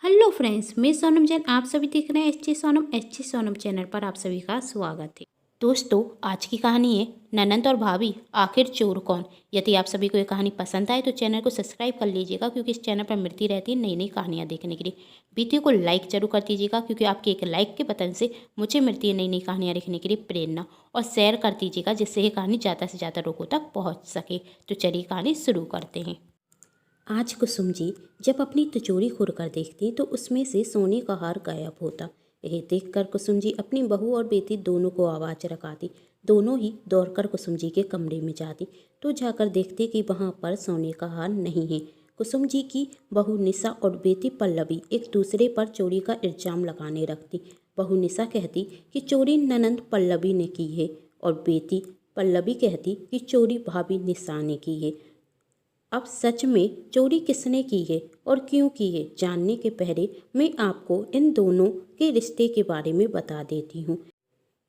Hello friends, मैं सोनम जैन। आप सभी देख रहे हैं एच जी सोनम चैनल पर आप सभी का स्वागत है। दोस्तों, आज की कहानी है ननंद और भाभी आखिर चोर कौन। यदि आप सभी को ये कहानी पसंद आए तो चैनल को सब्सक्राइब कर लीजिएगा, क्योंकि इस चैनल पर मिलती रहती है नई नई कहानियाँ देखने के लिए। वीडियो को लाइक जरूर कर दीजिएगा, क्योंकि आपके एक लाइक के बटन से मुझे मिलती है नई नई कहानियाँ देखने के लिए प्रेरणा। और शेयर कर दीजिएगा, जिससे ये कहानी ज़्यादा से ज़्यादा लोगों तक पहुँच सके। तो चलिए कहानी शुरू करते हैं। आज कुसुम जी जब अपनी तिजोरी खोलकर देखती तो उसमें से सोने का हार गायब होता। यह देखकर कुसुम जी अपनी बहू और बेटी दोनों को आवाज़ लगाती। दोनों ही दौड़कर कुसुम जी के कमरे में जाती तो जाकर देखती कि वहाँ पर सोने का हार नहीं है। कुसुम जी की बहू निशा और बेटी पल्लवी एक दूसरे पर चोरी का इल्जाम लगाने लगती। बहू निशा कहती कि चोरी ननंद पल्लवी ने की है, और बेटी पल्लवी कहती कि चोरी भाभी निशा ने की है। अब सच में चोरी किसने की है और क्यों की है, जानने के पहले मैं आपको इन दोनों के रिश्ते के बारे में बता देती हूँ,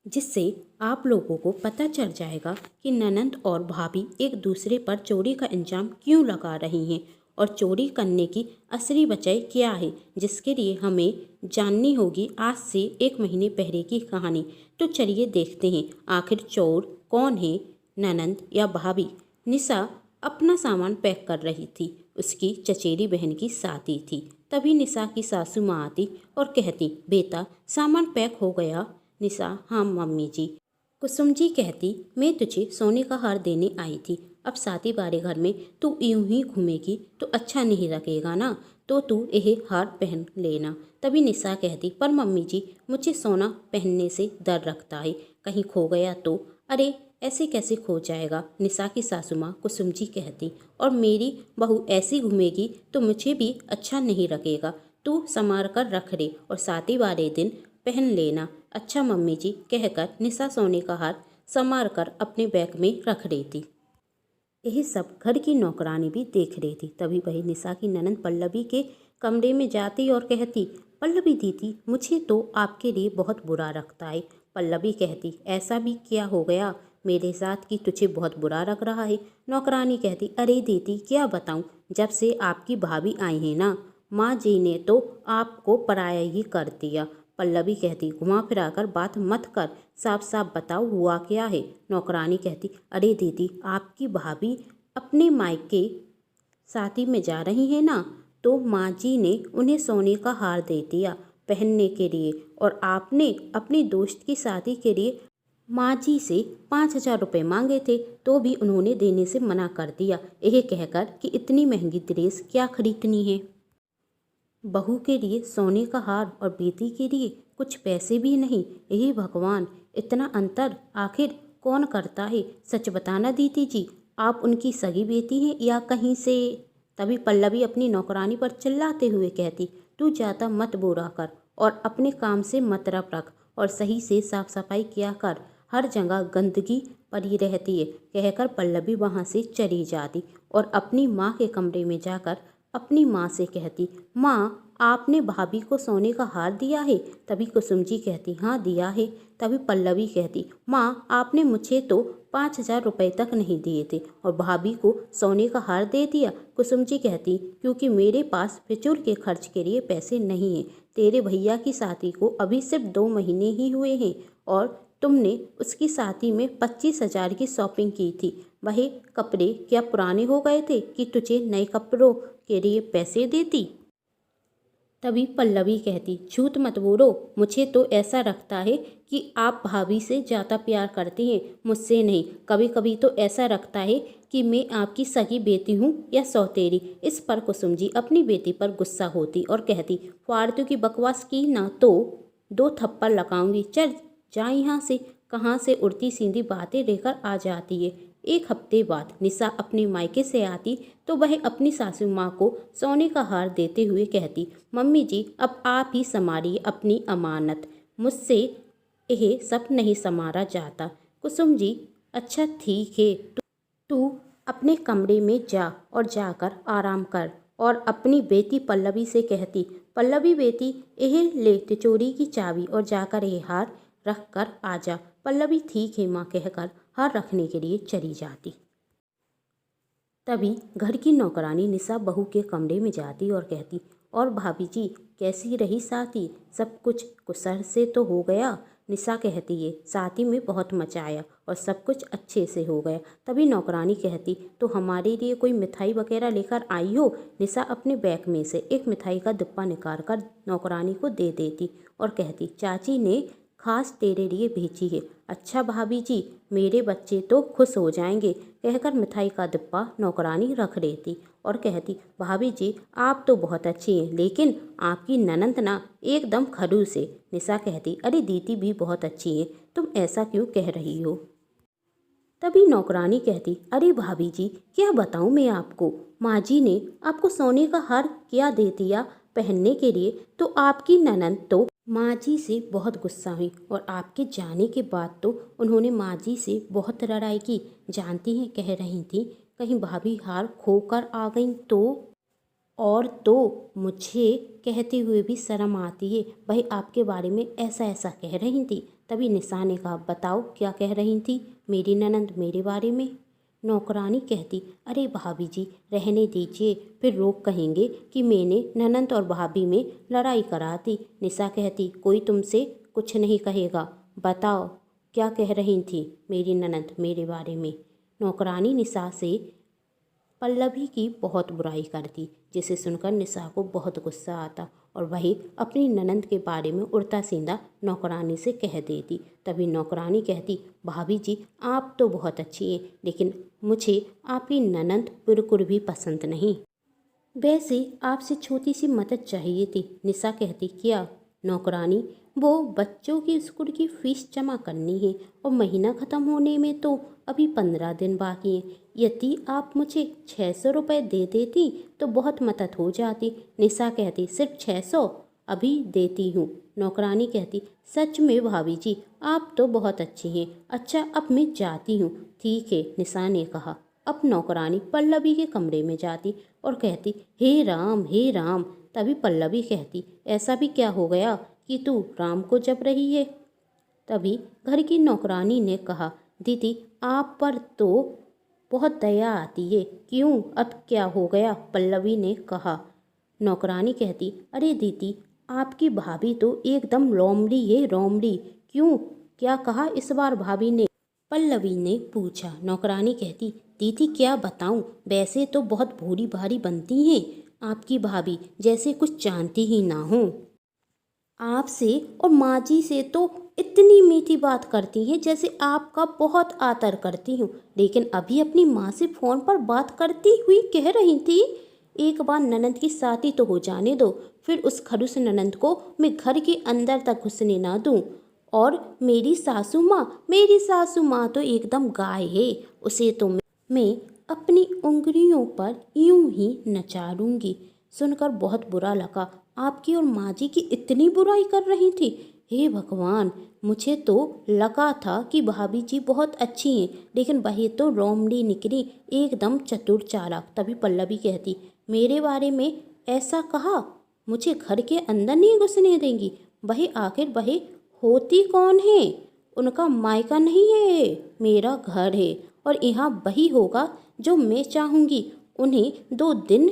जिससे आप लोगों को पता चल जाएगा कि ननंद और भाभी एक दूसरे पर चोरी का इल्जाम क्यों लगा रही हैं और चोरी करने की असली वजह क्या है, जिसके लिए हमें जाननी होगी आज से 1 महीने पहले की कहानी। तो चलिए देखते हैं आखिर चोर कौन है, ननंद या भाभी। निशा अपना सामान पैक कर रही थी। उसकी चचेरी बहन की शादी थी। तभी निशा की सासू माँ आती और कहती, बेटा सामान पैक हो गया। निशा, हाँ मम्मी जी। कुसुम जी कहती, मैं तुझे सोने का हार देने आई थी। अब शादी वाले घर में तू यूं ही घूमेगी तो अच्छा नहीं लगेगा ना, तो तू यह हार पहन लेना। तभी निशा कहती, पर मम्मी जी मुझे सोना पहनने से डर लगता है, कहीं खो गया तो। अरे ऐसे कैसे खो जाएगा, निशा की सासू माँ कुसुम जी कहती, और मेरी बहू ऐसी घूमेगी तो मुझे भी अच्छा नहीं लगेगा। तू संभाल कर रख ले और शादी वाले दिन पहन लेना। अच्छा मम्मी जी, कहकर निशा सोने का हार संभाल कर अपने बैग में रख लेती। यही सब घर की नौकरानी भी देख रही थी। तभी वही निशा की ननंद पल्लवी के कमरे में जाती और कहती, पल्लवी दीदी मुझे तो आपके लिए बहुत बुरा लगता है। पल्लवी कहती, ऐसा भी क्या हो गया मेरे साथ कि तुझे बहुत बुरा लग रहा है। नौकरानी कहती, अरे दीदी क्या बताऊं, जब से आपकी भाभी आई है ना, माँ जी ने तो आपको पराया ही कर दिया। पल्लवी कहती, घुमा फिराकर बात मत कर, साफ साफ बताओ हुआ क्या है। नौकरानी कहती, अरे दीदी आपकी भाभी अपने मायके शादी में जा रही है ना, तो माँ जी ने उन्हें सोने का हार दे दिया पहनने के लिए, और आपने अपनी दोस्त की शादी के लिए माँ जी से 5,000 रुपये मांगे थे, तो भी उन्होंने देने से मना कर दिया, यह कहकर कि इतनी महंगी ड्रेस क्या खरीदनी है। बहू के लिए सोने का हार और बेटी के लिए कुछ पैसे भी नहीं। यही भगवान, इतना अंतर आखिर कौन करता है। सच बताना दीदी जी, आप उनकी सगी बेटी हैं या कहीं से। तभी पल्लवी अपनी नौकरानी पर चिल्लाते हुए कहती, तू ज़्यादा मत बोला कर और अपने काम से मतलब रख और सही से साफ सफाई किया कर, हर जगह गंदगी पड़ी रहती है। कहकर पल्लवी वहाँ से चली जाती और अपनी माँ के कमरे में जाकर अपनी माँ से कहती, माँ आपने भाभी को सोने का हार दिया है। तभी कुसुम जी कहती, हाँ दिया है। तभी पल्लवी कहती, माँ आपने मुझे तो 5,000 रुपये तक नहीं दिए थे और भाभी को सोने का हार दे दिया। कुसुम जी कहती, क्योंकि मेरे पास फिजूल के खर्च के लिए पैसे नहीं हैं। तेरे भैया की शादी को अभी सिर्फ 2 महीने ही हुए हैं और तुमने उसकी शादी में 25,000 की शॉपिंग की थी। वही कपड़े क्या पुराने हो गए थे कि तुझे नए कपड़ों के लिए पैसे देती। तभी पल्लवी कहती, झूठ मत बोलो, मुझे तो ऐसा लगता है कि आप भाभी से ज़्यादा प्यार करती हैं, मुझसे नहीं। कभी कभी तो ऐसा लगता है कि मैं आपकी सगी बेटी हूँ या सौतेरी। इस पर कुसुम जी अपनी बेटी पर गुस्सा होती और कहती, फालतू की बकवास की ना तो 2 थप्पड़ लगाऊंगी, चल जा यहाँ से। कहाँ से उड़ती सीधी बातें लेकर आ जाती है। 1 हफ्ते बाद निशा अपने मायके से आती तो वह अपनी सासू माँ को सोने का हार देते हुए कहती, मम्मी जी अब आप ही संभालिए अपनी अमानत, मुझसे यह सब नहीं संभाला जाता। कुसुम जी, अच्छा ठीक है, तू अपने कमरे में जा और जाकर आराम कर। और अपनी बेटी पल्लवी से कहती, पल्लवी बेटी यह ले तिजोरी की चाबी और जाकर यह हार रख कर आ जा। पल्लवी ठीक है माँ कहकर हार रखने के लिए चली जाती। तभी घर की नौकरानी निशा बहू के कमरे में जाती और कहती, और भाभी जी कैसी रही शादी, सब कुछ कुशल से तो हो गया? निशा कहती है शादी में बहुत मजा आया और सब कुछ अच्छे से हो गया। तभी नौकरानी कहती तो हमारे लिए कोई मिठाई वगैरह लेकर आई हो। निशा अपने बैग में से एक मिठाई का डिब्बा निकाल कर नौकरानी को दे देती और कहती चाची ने खास तेरे लिए भेजी है। अच्छा भाभी जी, मेरे बच्चे तो खुश हो जाएंगे, कहकर मिठाई का डिब्बा नौकरानी रख देती और कहती भाभी जी आप तो बहुत अच्छी हैं, लेकिन आपकी ननंद ना एकदम खड़ूस है। निशा कहती अरे दीदी भी बहुत अच्छी हैं, तुम ऐसा क्यों कह रही हो? तभी नौकरानी कहती अरे भाभी जी क्या बताऊं मैं आपको, माँ जी ने आपको सोने का हार क्या दे दिया पहनने के लिए, तो आपकी ननंद तो माँ जी से बहुत गुस्सा हुई और आपके जाने के बाद तो उन्होंने माँ जी से बहुत लड़ाई की। जानती हैं कह रही थी कहीं भाभी हार खोकर आ गई तो। और तो मुझे कहते हुए भी शर्म आती है, भाई आपके बारे में ऐसा ऐसा कह रही थी। तभी निशा ने कहा बताओ क्या कह रही थी मेरी ननंद मेरे बारे में? नौकरानी कहती अरे भाभी जी रहने दीजिए, फिर लोग कहेंगे कि मैंने ननंद और भाभी में लड़ाई करा दी। निशा कहती कोई तुमसे कुछ नहीं कहेगा, बताओ क्या कह रही थी मेरी ननंद मेरे बारे में? नौकरानी निशा से पल्लवी की बहुत बुराई करती, जिसे सुनकर निशा को बहुत गुस्सा आता और वही अपनी ननंद के बारे में उल्टा सीधा नौकरानी से कह देती। तभी नौकरानी कहती भाभी जी आप तो बहुत अच्छी हैं, लेकिन मुझे आपकी ननंद बिल्कुल भी पसंद नहीं। वैसे आपसे छोटी सी मदद चाहिए थी। निशा कहती क्या? नौकरानी वो बच्चों की स्कूल की फीस जमा करनी है और महीना ख़त्म होने में तो अभी 15 दिन बाकी हैं। यदि आप मुझे 600 रुपये दे देती तो बहुत मदद हो जाती। निशा कहती सिर्फ 600? अभी देती हूँ। नौकरानी कहती सच में भाभी जी आप तो बहुत अच्छी हैं। अच्छा अब मैं जाती हूँ। ठीक है निशा ने कहा। अब नौकरानी पल्लवी के कमरे में जाती और कहती हे राम हे राम। तभी पल्लवी कहती ऐसा भी क्या हो गया कि तू राम को जप रही है? तभी घर की नौकरानी ने कहा दीदी आप पर तो बहुत दया आती है, क्यों अब क्या हो गया? पल्लवी ने कहा। नौकरानी कहती अरे दीदी आपकी भाभी तो एकदम लोमड़ी है लोमड़ी। क्यों क्या कहा इस बार भाभी ने? पल्लवी ने पूछा। नौकरानी कहती दीदी क्या बताऊं, वैसे तो बहुत भूरी भारी बनती हैं आपकी भाभी, जैसे कुछ जानती ही ना हो। आपसे और माँ जी से तो इतनी मीठी बात करती हैं जैसे आपका बहुत आदर करती हूँ, लेकिन अभी अपनी माँ से फ़ोन पर बात करती हुई कह रही थी एक बार ननंद की शादी तो हो जाने दो, फिर उस खड़ूस ननंद को मैं घर के अंदर तक घुसने ना दूँ। और मेरी सासू माँ तो एकदम गाय है, उसे तो मैं अपनी उंगलियों पर यूं ही नचारूंगी। सुनकर बहुत बुरा लगा। आपकी और माँ जी की इतनी बुराई कर रही थी। हे भगवान, मुझे तो लगा था कि भाभी जी बहुत अच्छी हैं, लेकिन वही तो रोमड़ी निकली, एकदम चतुर चालाक। तभी पल्लवी कहती मेरे बारे में ऐसा कहा, मुझे घर के अंदर नहीं घुसने देंगी। वही आखिर वही होती कौन है? उनका मायका नहीं है, मेरा घर है और यहाँ वही होगा जो मैं चाहूँगी। उन्हें 2 दिन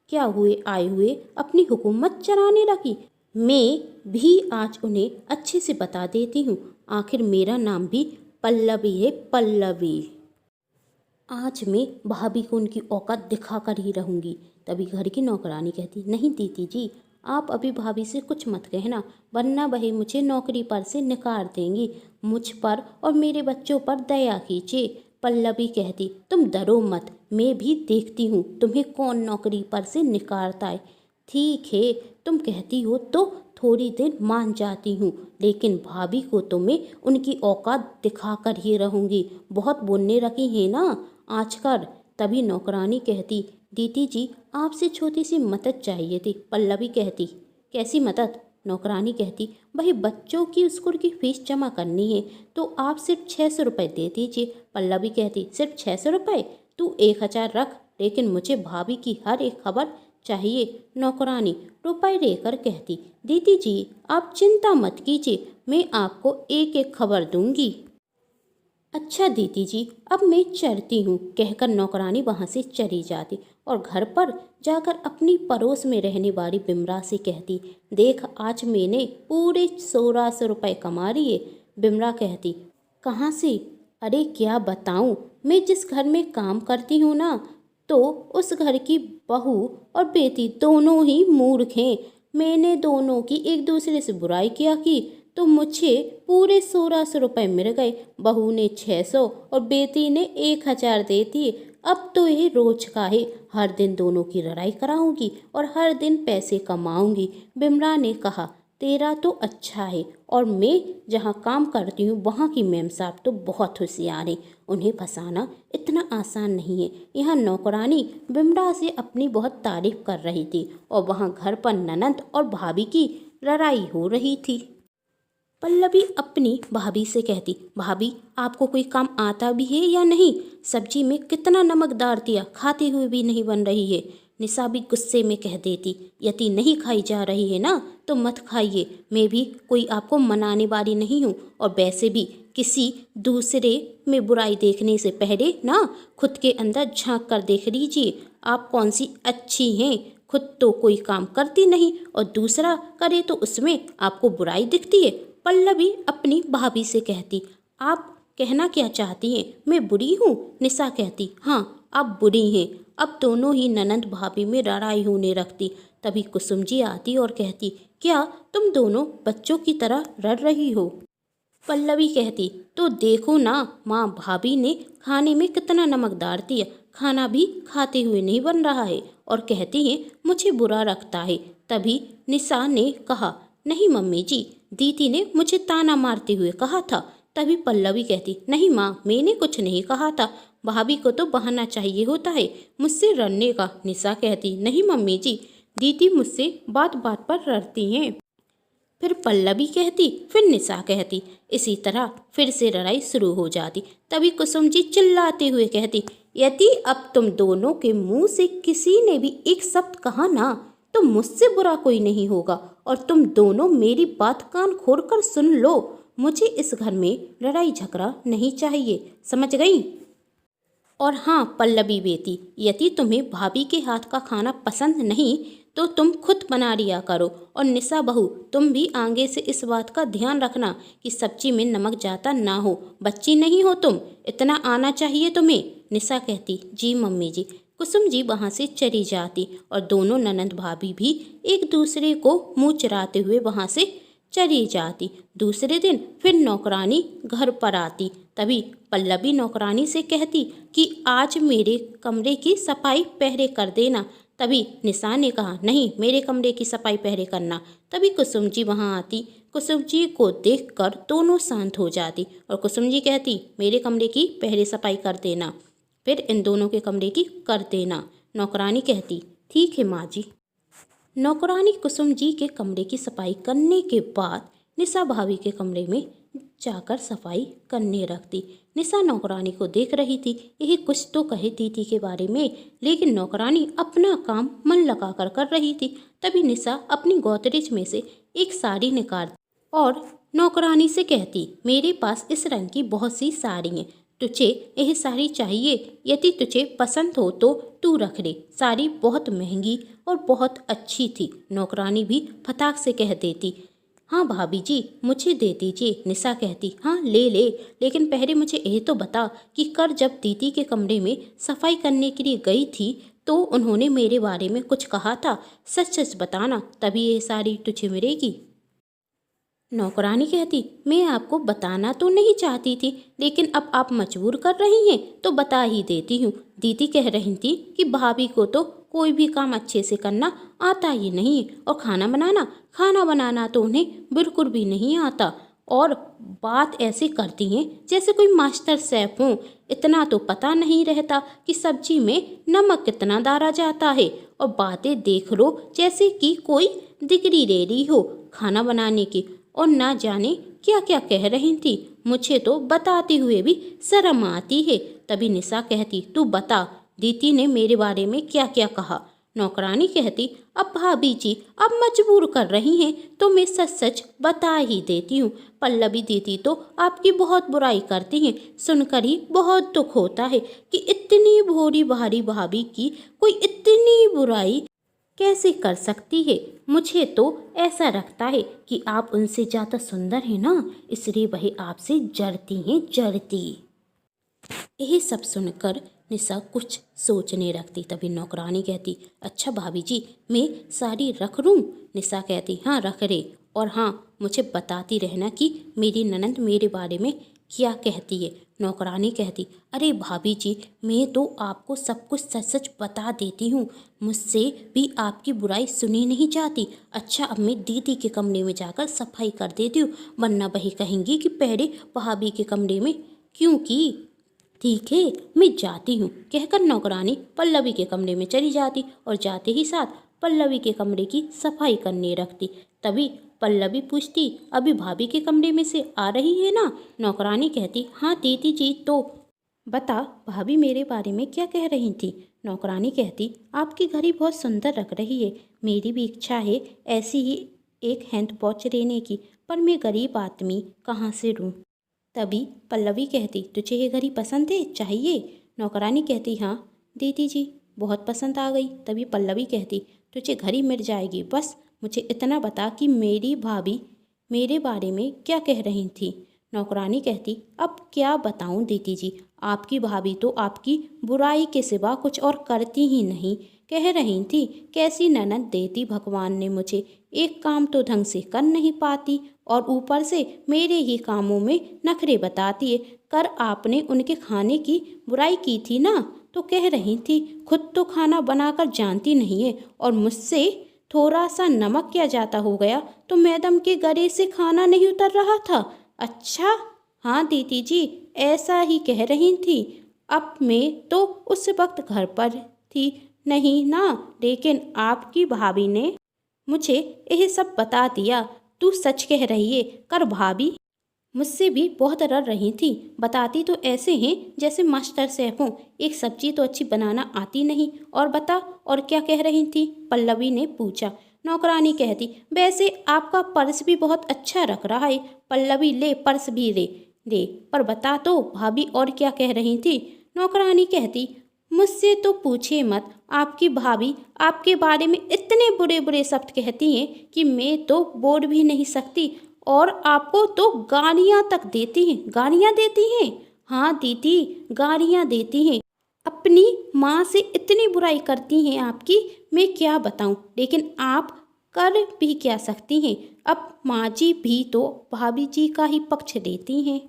क्या हुए आए हुए अपनी हुकूमत चलाने लगी। मैं भी आज उन्हें अच्छे से बता देती हूँ, आखिर मेरा नाम भी पल्लवी है, पल्लवी। आज मैं भाभी को उनकी औकात दिखा कर ही रहूँगी। तभी घर की नौकरानी कहती नहीं दीदी जी आप अभी भाभी से कुछ मत कहना, वरना वही मुझे नौकरी पर से निकाल देंगी। मुझ पर और मेरे बच्चों पर दया कीजिए। पल्लवी कहती तुम डरो मत, मैं भी देखती हूँ तुम्हें कौन नौकरी पर से निकालता है। ठीक है तुम कहती हो तो थोड़ी देर मान जाती हूँ, लेकिन भाभी को तो मैं उनकी औकात दिखा कर ही रहूँगी। बहुत बोलने रखी है ना आजकल। तभी नौकरानी कहती दीदी जी आपसे छोटी सी मदद चाहिए थी। पल्लवी कहती कैसी मदद? नौकरानी कहती वही बच्चों की स्कूल की फीस जमा करनी है, तो आप सिर्फ 600 रुपये दे दीजिए। पल्लवी कहती सिर्फ 600 रुपये? तू 1000 रख, लेकिन मुझे भाभी की हर एक खबर चाहिए। नौकरानी रुपए लेकर कहती दीदी जी आप चिंता मत कीजिए, मैं आपको एक एक खबर दूंगी। अच्छा दीदी जी, अब मैं चलती हूँ, कहकर नौकरानी वहाँ से चली जाती और घर पर जाकर अपनी पड़ोस में रहने वाली बिमरा से कहती, देख आज मैंने पूरे 1600 रुपये कमा लिए। बिमरा कहती, कहाँ से? अरे क्या बताऊँ, मैं जिस घर में काम करती हूँ ना, तो उस घर की बहू और बेटी दोनों ही मूर्ख हैं। मैंने दोनों की एक दूसरे से बुराई किया की तो मुझे पूरे 1600 रुपये मिल गए। बहू ने 600 और बेटी ने 1000 दे दिए। अब तो यह रोज का है, हर दिन दोनों की लड़ाई कराऊंगी और हर दिन पैसे कमाऊंगी। बिमरा ने कहा, तेरा तो अच्छा है, और मैं जहाँ काम करती हूँ वहाँ की मेम साहब तो बहुत होशियार हैं, उन्हें फंसाना इतना आसान नहीं है। यहाँ नौकरानी बिमरा से अपनी बहुत तारीफ कर रही थी और वहाँ घर पर ननंद और भाभी की लड़ाई हो रही थी। पल्लवी अपनी भाभी से कहती, भाभी आपको कोई काम आता भी है या नहीं? सब्जी में कितना नमक डाल दिया, खाते हुए भी नहीं बन रही है। निशा भी गुस्से में कह देती, यदि नहीं खाई जा रही है ना तो मत खाइए, मैं भी कोई आपको मनाने वाली नहीं हूँ। और वैसे भी किसी दूसरे में बुराई देखने से पहले ना खुद के अंदर झांक कर देख लीजिए, आप कौन सी अच्छी हैं। खुद तो कोई काम करती नहीं और दूसरा करे तो उसमें आपको बुराई दिखती है। पल्लवी अपनी भाभी से कहती, आप कहना क्या चाहती हैं, मैं बुरी हूँ? निशा कहती, हाँ आप बुरी हैं। अब दोनों ही ननंद भाभी में लड़ाई होने लगती। तभी कुसुम जी आती और कहती, क्या तुम दोनों बच्चों की तरह लड़ रही हो? पल्लवी कहती, तो देखो ना माँ, भाभी ने खाने में कितना नमक डाल दिया, खाना भी खाते हुए नहीं बन रहा है और कहती हैं मुझे बुरा लगता है। तभी निशा ने कहा, नहीं मम्मी जी, दीदी ने मुझे ताना मारते हुए कहा था। तभी पल्लवी कहती, नहीं माँ, मैंने कुछ नहीं कहा था, भाभी को तो बहाना चाहिए होता है मुझसे लड़ने का। निशा कहती, नहीं मम्मी जी, दीदी मुझसे बात बात पर लड़ती हैं। फिर पल्लवी कहती, फिर निशा कहती, इसी तरह फिर से लड़ाई शुरू हो जाती। तभी कुसुम जी चिल्लाते हुए कहती, यदि अब तुम दोनों के मुंह से किसी ने भी एक शब्द कहा ना तो मुझसे बुरा कोई नहीं होगा, और तुम दोनों मेरी बात कान खोलकर सुन लो, मुझे इस घर में लड़ाई झगड़ा नहीं चाहिए, समझ गई? और हाँ पल्लवी बेटी, यदि तुम्हें भाभी के हाथ का खाना पसंद नहीं तो तुम खुद बना लिया करो। और निशा बहू, तुम भी आगे से इस बात का ध्यान रखना कि सब्जी में नमक ज़्यादा ना हो, बच्ची नहीं हो तुम, इतना आना चाहिए तुम्हें। निशा कहती, जी मम्मी जी। कुसुम जी वहाँ से चली जाती और दोनों ननंद भाभी भी एक दूसरे को मुँह चुराते हुए वहाँ से चली जाती। दूसरे दिन फिर नौकरानी घर पर आती। तभी पल्लवी नौकरानी से कहती कि आज मेरे कमरे की सफाई पहरे कर देना। तभी निशा ने कहा, नहीं मेरे कमरे की सफाई पहरे करना। तभी कुसुम जी वहाँ आती। कुसुम जी को देखकर दोनों शांत हो जाती और कुसुम जी कहती, मेरे कमरे की पहरे सफाई कर देना, फिर इन दोनों के कमरे की कर देना। नौकरानी कहती, ठीक है माँ जी। नौकरानी कुसुम जी के कमरे की सफाई करने के बाद निशा भाभी के कमरे में जाकर सफाई करने रखती। निशा नौकरानी को देख रही थी, यही कुछ तो कहे दीदी के बारे में, लेकिन नौकरानी अपना काम मन लगाकर कर रही थी। तभी निशा अपनी गोदरेज में से एक साड़ी निकाल और नौकरानी से कहती, मेरे पास इस रंग की बहुत सी साड़ी हैं, तुझे यह साड़ी चाहिए? यदि तुझे पसंद हो तो तू रख ले, साड़ी बहुत महंगी और बहुत अच्छी थी। नौकरानी भी फटाक से कह देती, हाँ भाभी जी मुझे दे दीजिए। निशा कहती, हाँ ले ले, लेकिन पहले मुझे यह तो बता कि कर जब दीदी के कमरे में सफाई करने के लिए गई थी तो उन्होंने मेरे बारे में कुछ कहा था, सच सच बताना, तभी ये साड़ी तुझे मिलेगी। नौकरानी कहती, मैं आपको बताना तो नहीं चाहती थी, लेकिन अब आप मजबूर कर रही हैं तो बता ही देती हूँ। दीदी कह रही थी कि भाभी को तो कोई भी काम अच्छे से करना आता ही नहीं है, और खाना बनाना तो उन्हें बिल्कुल भी नहीं आता, और बात ऐसे करती हैं जैसे कोई मास्टर शेफ हो। इतना तो पता नहीं रहता कि सब्जी में नमक कितना डाला जाता है, और बातें देख लो जैसे कि कोई डिग्री ले ली हो खाना बनाने की, और ना जाने क्या क्या कह रही थी। मुझे तो बताते हुए भी शर्म आती है। तभी निशा कहती, तू बता दीदी ने मेरे बारे में क्या क्या कहा। नौकरानी कहती, अब भाभी जी अब मजबूर कर रही हैं तो मैं सच सच बता ही देती हूँ। पल्लवी दीदी तो आपकी बहुत बुराई करती हैं। सुनकर ही बहुत दुख होता है कि इतनी भोली भारी भाभी की कोई इतनी बुराई कैसे कर सकती है। मुझे तो ऐसा लगता है कि आप उनसे ज़्यादा सुंदर हैं ना, इसलिए वह आपसे जलती हैं, जलती। यही सब सुनकर निशा कुछ सोचने लगती। तभी नौकरानी कहती, अच्छा भाभी जी मैं साड़ी रख लूँ? निशा कहती, हाँ रख रे, और हाँ मुझे बताती रहना कि मेरी ननंद मेरे बारे में क्या कहती है। नौकरानी कहती, अरे भाभी जी मैं तो आपको सब कुछ सच सच बता देती हूँ, मुझसे भी आपकी बुराई सुनी नहीं जाती। अच्छा अब मैं दीदी के कमरे में जाकर सफाई कर देती हूँ, वरना वही कहेंगी कि पहले भाभी के कमरे में क्यों की। ठीक है मैं जाती हूँ, कहकर नौकरानी पल्लवी के कमरे में चली जाती और जाते ही साथ पल्लवी के कमरे की सफाई करने रखती। तभी पल्लवी पूछती, अभी भाभी के कमरे में से आ रही है ना? नौकरानी कहती, हाँ दीदी जी, तो बता भाभी मेरे बारे में क्या कह रही थी? नौकरानी कहती, आपकी घड़ी बहुत सुंदर लग रही है, मेरी भी इच्छा है ऐसी ही एक हैंड वॉच लेने की, पर मैं गरीब आदमी कहाँ से लूँ। तभी पल्लवी कहती, तुझे ये घड़ी पसंद है, चाहिए? नौकरानी कहती, हाँ दीदी जी बहुत पसंद आ गई। तभी पल्लवी कहती, तुझे घड़ी मिल जाएगी, बस मुझे इतना बता कि मेरी भाभी मेरे बारे में क्या कह रही थी। नौकरानी कहती, अब क्या बताऊं दीदी जी, आपकी भाभी तो आपकी बुराई के सिवा कुछ और करती ही नहीं। कह रही थी, कैसी ननद देती भगवान ने मुझे, एक काम तो ढंग से कर नहीं पाती और ऊपर से मेरे ही कामों में नखरे बताती है। कर आपने उनके खाने की बुराई की थी ना, तो कह रही थी खुद तो खाना बनाकर जानती नहीं है और मुझसे थोड़ा सा नमक क्या जाता हो गया तो मैडम के गले से खाना नहीं उतर रहा था। अच्छा हाँ दीदी जी ऐसा ही कह रही थी। अब मैं तो उस वक्त घर पर थी नहीं ना, लेकिन आपकी भाभी ने मुझे यह सब बता दिया। तू सच कह रही है। कर भाभी मुझसे भी बहुत डर रही थी, बताती तो ऐसे हैं जैसे मास्टर शेफ हों। एक सब्जी तो अच्छी बनाना आती नहीं। और बता और क्या कह रही थी? पल्लवी ने पूछा। नौकरानी कहती, वैसे आपका पर्स भी बहुत अच्छा रख रहा है। पल्लवी ले पर्स भी ले दे, पर बता तो भाभी और क्या कह रही थी? नौकरानी कहती, मुझसे तो पूछे मत, आपकी भाभी आपके बारे में इतने बुरे बुरे शब्द कहती हैं कि मैं तो बोल भी नहीं सकती, और आपको तो गालियाँ तक देती हैं। गालियाँ देती हैं? हाँ दीदी गालियाँ देती हैं। अपनी माँ से इतनी बुराई करती हैं आपकी, मैं क्या बताऊँ, लेकिन आप कर भी क्या सकती हैं। अब माँ जी भी तो भाभी जी का ही पक्ष लेती हैं।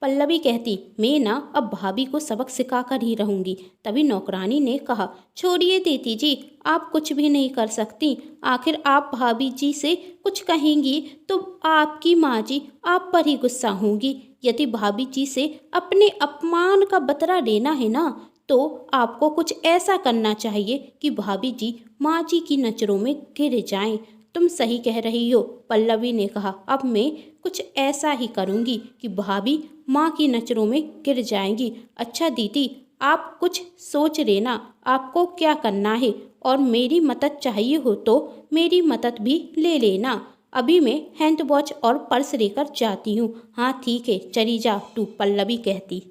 पल्लवी कहती, मैं ना अब भाभी को सबक सिखा कर ही रहूंगी। तभी नौकरानी ने कहा, छोड़िए दीदी जी आप कुछ भी नहीं कर सकती, आखिर आप भाभी जी से कुछ कहेंगी तो आपकी माँ जी आप पर ही गुस्सा होंगी। यदि भाभी जी से अपने अपमान का बदला लेना है ना, तो आपको कुछ ऐसा करना चाहिए कि भाभी जी माँ जी की नज़रों में गिर जाएं। तुम सही कह रही हो, पल्लवी ने कहा, अब मैं कुछ ऐसा ही करूंगी कि भाभी माँ की नज़रों में गिर जाएंगी। अच्छा दीदी आप कुछ सोच लेना आपको क्या करना है, और मेरी मदद चाहिए हो तो मेरी मदद भी ले लेना। अभी मैं हैंड वॉच और पर्स लेकर जाती हूँ। हाँ ठीक है चली जा तू, पल्लवी कहती।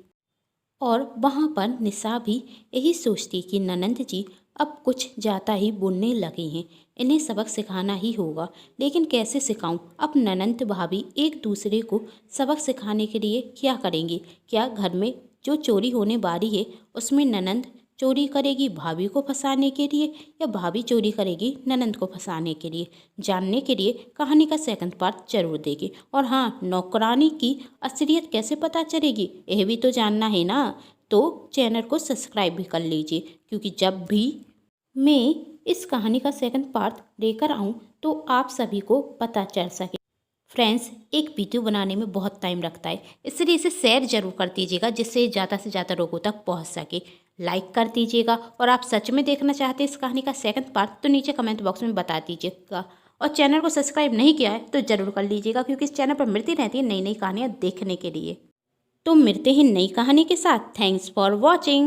और वहाँ पर निशा भी यही सोचती कि ननंद जी अब कुछ ज़्यादा ही बोलने लगे हैं, इन्हें सबक सिखाना ही होगा। लेकिन कैसे सिखाऊं? अब ननंद भाभी एक दूसरे को सबक सिखाने के लिए क्या करेंगी? क्या घर में जो चोरी होने वाली है उसमें ननंद चोरी करेगी भाभी को फंसाने के लिए, या भाभी चोरी करेगी ननंद को फंसाने के लिए? जानने के लिए कहानी का सेकंड पार्ट जरूर देगी। और हाँ, नौकरानी की असलियत कैसे पता चलेगी यह भी तो जानना है ना, तो चैनल को सब्सक्राइब भी कर लीजिए, क्योंकि जब भी मैं इस कहानी का सेकंड पार्ट लेकर आऊँ तो आप सभी को पता चल सके। फ्रेंड्स एक वीडियो बनाने में बहुत टाइम लगता है, इसलिए इसे शेयर जरूर कर दीजिएगा जिससे ज़्यादा से ज़्यादा लोगों तक पहुंच सके। लाइक कर दीजिएगा, और आप सच में देखना चाहते हैं इस कहानी का सेकंड पार्ट तो नीचे कमेंट बॉक्स में बता दीजिएगा। और चैनल को सब्सक्राइब नहीं किया है तो ज़रूर कर लीजिएगा, क्योंकि इस चैनल पर मिलती रहती है नई नई कहानियाँ देखने के लिए। तो मिलते हैं नई कहानी के साथ। Thanks for watching.